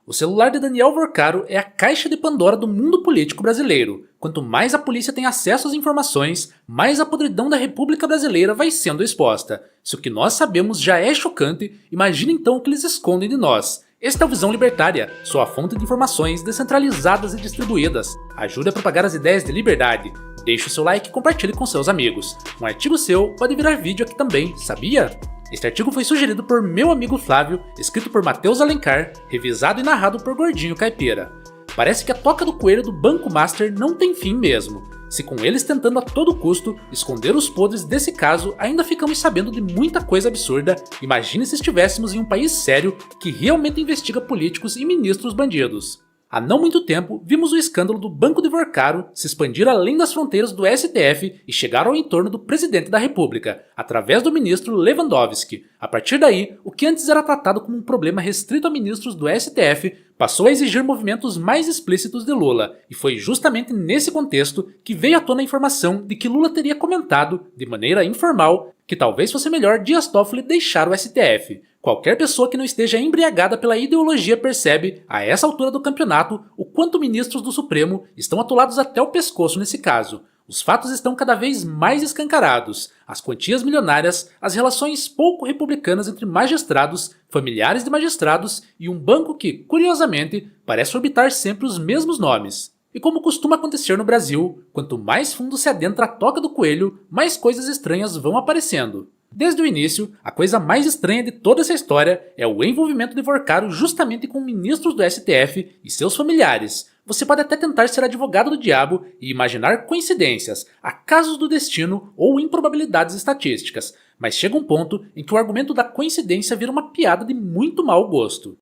O celular de Daniel Worcaro é a caixa de Pandora do mundo político brasileiro. Quanto mais a polícia tem acesso às informações, mais a podridão da República Brasileira vai sendo exposta. Se o que nós sabemos já é chocante, imagine então o que eles escondem de nós. Este é o Visão Libertária, sua fonte de informações descentralizadas e distribuídas. Ajude a propagar as ideias de liberdade. Deixe o seu like e compartilhe com seus amigos. Um artigo seu pode virar vídeo aqui também, sabia? Este artigo foi sugerido por meu amigo Flávio, escrito por Matheus Alencar, revisado e narrado por Gordinho Caipira. Parece que a toca do coelho do Banco Master não tem fim mesmo. Se com eles tentando a todo custo esconder os podres desse caso ainda ficamos sabendo de muita coisa absurda, imagine se estivéssemos em um país sério que realmente investiga políticos e ministros bandidos. Há não muito tempo, vimos o escândalo do Banco de Worcaro se expandir além das fronteiras do STF e chegar ao entorno do presidente da República, através do ministro Lewandowski. A partir daí, o que antes era tratado como um problema restrito a ministros do STF passou a exigir movimentos mais explícitos de Lula, e foi justamente nesse contexto que veio à tona a informação de que Lula teria comentado, de maneira informal, que talvez fosse melhor Dias Toffoli deixar o STF. Qualquer pessoa que não esteja embriagada pela ideologia percebe, a essa altura do campeonato, o quanto ministros do Supremo estão atolados até o pescoço nesse caso. Os fatos estão cada vez mais escancarados. As quantias milionárias, as relações pouco republicanas entre magistrados, familiares de magistrados e um banco que, curiosamente, parece orbitar sempre os mesmos nomes. E como costuma acontecer no Brasil, quanto mais fundo se adentra a toca do coelho, mais coisas estranhas vão aparecendo. Desde o início, a coisa mais estranha de toda essa história é o envolvimento de Worcaro justamente com ministros do STF e seus familiares. Você pode até tentar ser advogado do diabo e imaginar coincidências, acasos do destino ou improbabilidades estatísticas, mas chega um ponto em que o argumento da coincidência vira uma piada de muito mau gosto.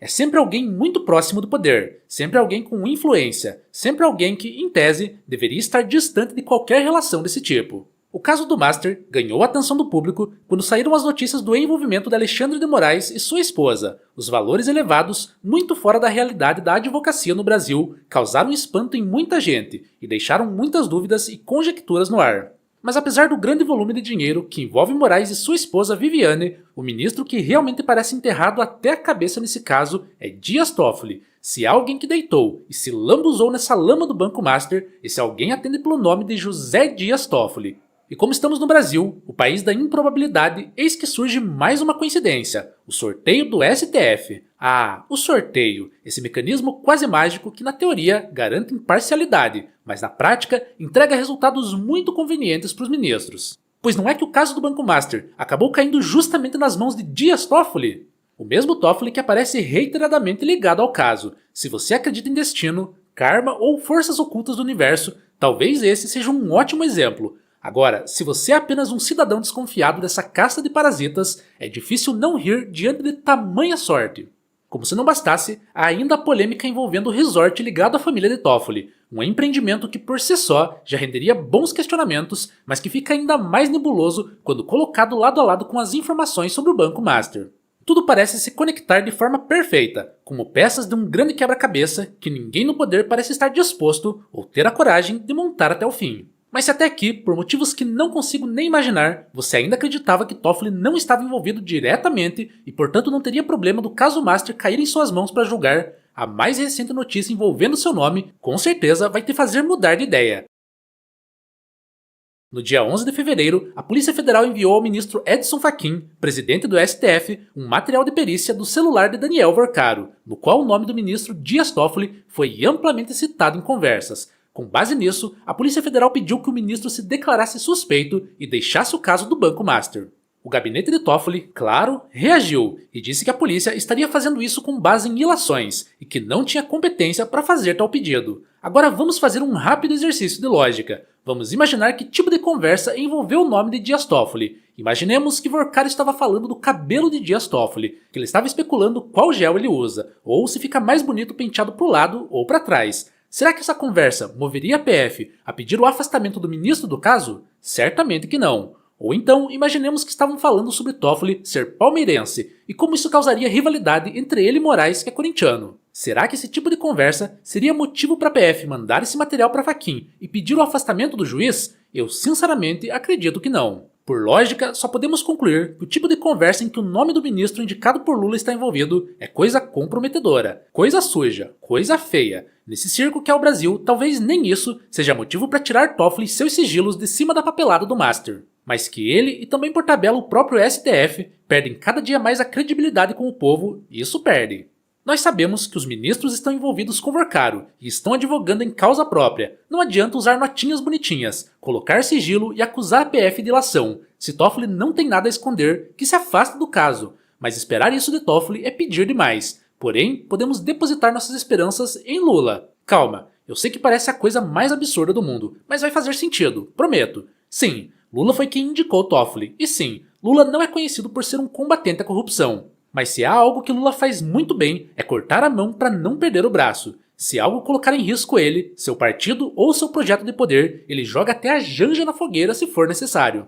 É sempre alguém muito próximo do poder, sempre alguém com influência, sempre alguém que, em tese, deveria estar distante de qualquer relação desse tipo. O caso do Master ganhou a atenção do público quando saíram as notícias do envolvimento de Alexandre de Moraes e sua esposa. Os valores elevados, muito fora da realidade da advocacia no Brasil, causaram espanto em muita gente e deixaram muitas dúvidas e conjecturas no ar. Mas apesar do grande volume de dinheiro que envolve Moraes e sua esposa Viviane, o ministro que realmente parece enterrado até a cabeça nesse caso é Dias Toffoli. Se há alguém que deitou e se lambuzou nessa lama do Banco Master, esse alguém atende pelo nome de José Dias Toffoli. E como estamos no Brasil, o país da improbabilidade, eis que surge mais uma coincidência, o sorteio do STF. Ah, o sorteio, esse mecanismo quase mágico que na teoria garante imparcialidade, mas na prática entrega resultados muito convenientes para os ministros. Pois não é que o caso do Banco Master acabou caindo justamente nas mãos de Dias Toffoli? O mesmo Toffoli que aparece reiteradamente ligado ao caso. Se você acredita em destino, karma ou forças ocultas do universo, talvez esse seja um ótimo exemplo. Agora, se você é apenas um cidadão desconfiado dessa casta de parasitas, é difícil não rir diante de tamanha sorte. Como se não bastasse, há ainda a polêmica envolvendo o resort ligado à família de Toffoli, um empreendimento que por si só já renderia bons questionamentos, mas que fica ainda mais nebuloso quando colocado lado a lado com as informações sobre o Banco Master. Tudo parece se conectar de forma perfeita, como peças de um grande quebra-cabeça que ninguém no poder parece estar disposto ou ter a coragem de montar até o fim. Mas se até aqui, por motivos que não consigo nem imaginar, você ainda acreditava que Toffoli não estava envolvido diretamente e portanto não teria problema do caso Master cair em suas mãos para julgar, a mais recente notícia envolvendo seu nome com certeza vai te fazer mudar de ideia. No dia 11 de fevereiro, a Polícia Federal enviou ao ministro Edson Fachin, presidente do STF, um material de perícia do celular de Daniel Worcaro, no qual o nome do ministro Dias Toffoli foi amplamente citado em conversas. Com base nisso, a Polícia Federal pediu que o ministro se declarasse suspeito e deixasse o caso do Banco Master. O gabinete de Toffoli, claro, reagiu e disse que a polícia estaria fazendo isso com base em ilações e que não tinha competência para fazer tal pedido. Agora vamos fazer um rápido exercício de lógica. Vamos imaginar que tipo de conversa envolveu o nome de Dias Toffoli. Imaginemos que Worcaro estava falando do cabelo de Dias Toffoli, que ele estava especulando qual gel ele usa, ou se fica mais bonito penteado para o lado ou para trás. Será que essa conversa moveria a PF a pedir o afastamento do ministro do caso? Certamente que não. Ou então, imaginemos que estavam falando sobre Toffoli ser palmeirense e como isso causaria rivalidade entre ele e Moraes, que é corintiano. Será que esse tipo de conversa seria motivo para a PF mandar esse material para Fachin e pedir o afastamento do juiz? Eu sinceramente acredito que não. Por lógica, só podemos concluir que o tipo de conversa em que o nome do ministro indicado por Lula está envolvido é coisa comprometedora, coisa suja, coisa feia. Nesse circo que é o Brasil, talvez nem isso seja motivo para tirar Toffoli e seus sigilos de cima da papelada do Master. Mas que ele, e também por tabela o próprio STF, perdem cada dia mais a credibilidade com o povo, isso perde. Nós sabemos que os ministros estão envolvidos com Vorcaro e estão advogando em causa própria. Não adianta usar notinhas bonitinhas, colocar sigilo e acusar a PF de ilação. Se Toffoli não tem nada a esconder, que se afaste do caso. Mas esperar isso de Toffoli é pedir demais. Porém, podemos depositar nossas esperanças em Lula. Calma, eu sei que parece a coisa mais absurda do mundo, mas vai fazer sentido, prometo. Sim, Lula foi quem indicou Toffoli. E sim, Lula não é conhecido por ser um combatente à corrupção. Mas se há algo que Lula faz muito bem, é cortar a mão para não perder o braço. Se algo colocar em risco ele, seu partido ou seu projeto de poder, ele joga até a janja na fogueira se for necessário.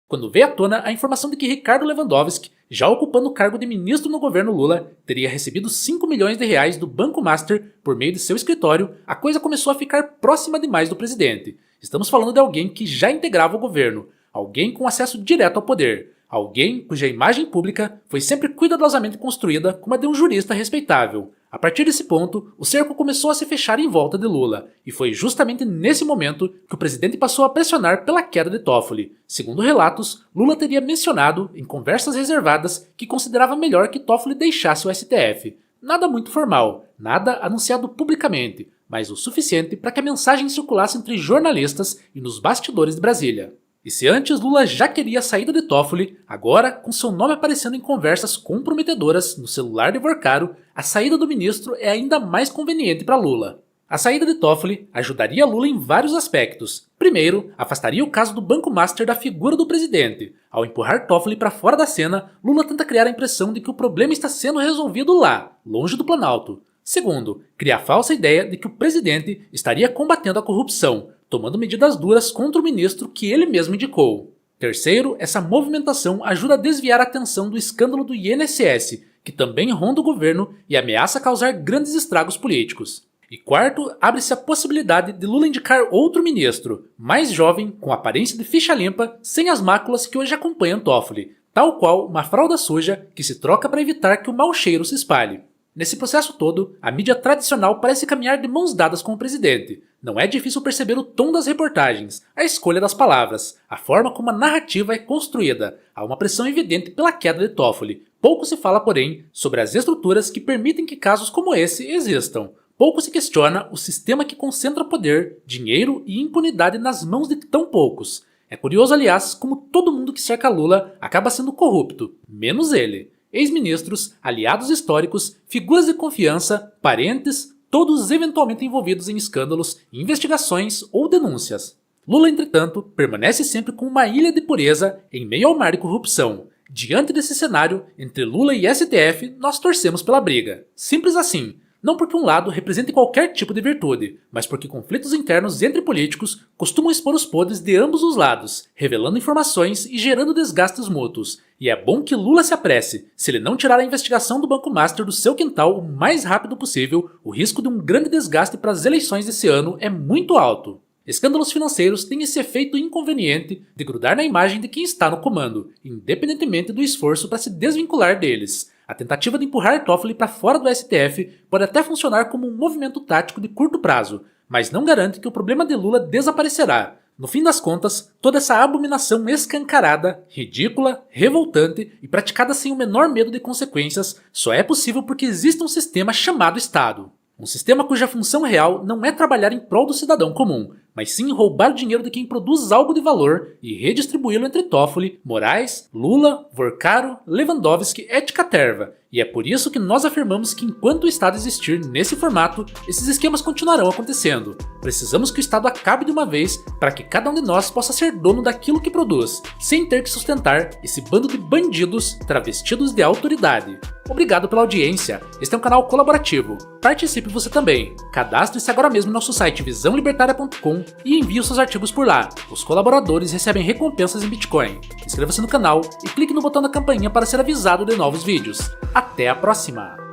Quando veio à tona a informação de que Ricardo Lewandowski, já ocupando o cargo de ministro no governo Lula, teria recebido 5 milhões de reais do Banco Master por meio de seu escritório, a coisa começou a ficar próxima demais do presidente. Estamos falando de alguém que já integrava o governo, alguém com acesso direto ao poder. Alguém cuja imagem pública foi sempre cuidadosamente construída como a de um jurista respeitável. A partir desse ponto, o cerco começou a se fechar em volta de Lula, e foi justamente nesse momento que o presidente passou a pressionar pela queda de Toffoli. Segundo relatos, Lula teria mencionado, em conversas reservadas, que considerava melhor que Toffoli deixasse o STF. Nada muito formal, nada anunciado publicamente, mas o suficiente para que a mensagem circulasse entre jornalistas e nos bastidores de Brasília. E se antes Lula já queria a saída de Toffoli, agora, com seu nome aparecendo em conversas comprometedoras no celular de Vorcaro, a saída do ministro é ainda mais conveniente para Lula. A saída de Toffoli ajudaria Lula em vários aspectos. Primeiro, afastaria o caso do Banco Master da figura do presidente. Ao empurrar Toffoli para fora da cena, Lula tenta criar a impressão de que o problema está sendo resolvido lá, longe do Planalto. Segundo, cria a falsa ideia de que o presidente estaria combatendo a corrupção, tomando medidas duras contra o ministro que ele mesmo indicou. Terceiro, essa movimentação ajuda a desviar a atenção do escândalo do INSS, que também ronda o governo e ameaça causar grandes estragos políticos. E quarto, abre-se a possibilidade de Lula indicar outro ministro, mais jovem, com aparência de ficha limpa, sem as máculas que hoje acompanham Toffoli, tal qual uma fralda suja que se troca para evitar que o mau cheiro se espalhe. Nesse processo todo, a mídia tradicional parece caminhar de mãos dadas com o presidente. Não é difícil perceber o tom das reportagens, a escolha das palavras, a forma como a narrativa é construída. Há uma pressão evidente pela queda de Toffoli. Pouco se fala, porém, sobre as estruturas que permitem que casos como esse existam. Pouco se questiona o sistema que concentra poder, dinheiro e impunidade nas mãos de tão poucos. É curioso, aliás, como todo mundo que cerca Lula acaba sendo corrupto, menos ele. Ex-ministros, aliados históricos, figuras de confiança, parentes, todos eventualmente envolvidos em escândalos, investigações ou denúncias. Lula, entretanto, permanece sempre com uma ilha de pureza em meio ao mar de corrupção. Diante desse cenário, entre Lula e STF, nós torcemos pela briga. Simples assim. Não porque um lado represente qualquer tipo de virtude, mas porque conflitos internos entre políticos costumam expor os podres de ambos os lados, revelando informações e gerando desgastes mútuos. E é bom que Lula se apresse. Se ele não tirar a investigação do Banco Master do seu quintal o mais rápido possível, o risco de um grande desgaste para as eleições desse ano é muito alto. Escândalos financeiros têm esse efeito inconveniente de grudar na imagem de quem está no comando, independentemente do esforço para se desvincular deles. A tentativa de empurrar Toffoli para fora do STF pode até funcionar como um movimento tático de curto prazo, mas não garante que o problema de Lula desaparecerá. No fim das contas, toda essa abominação escancarada, ridícula, revoltante e praticada sem o menor medo de consequências só é possível porque existe um sistema chamado Estado. Um sistema cuja função real não é trabalhar em prol do cidadão comum, mas sim roubar o dinheiro de quem produz algo de valor e redistribuí-lo entre Toffoli, Moraes, Lula, Vorcaro, Lewandowski et caterva. E é por isso que nós afirmamos que enquanto o Estado existir nesse formato, esses esquemas continuarão acontecendo. Precisamos que o Estado acabe de uma vez para que cada um de nós possa ser dono daquilo que produz, sem ter que sustentar esse bando de bandidos travestidos de autoridade. Obrigado pela audiência, este é um canal colaborativo. Participe você também. Cadastre-se agora mesmo no nosso site visãolibertaria.com e envie os seus artigos por lá. Os colaboradores recebem recompensas em Bitcoin. Inscreva-se no canal e clique no botão da campainha para ser avisado de novos vídeos. Até a próxima!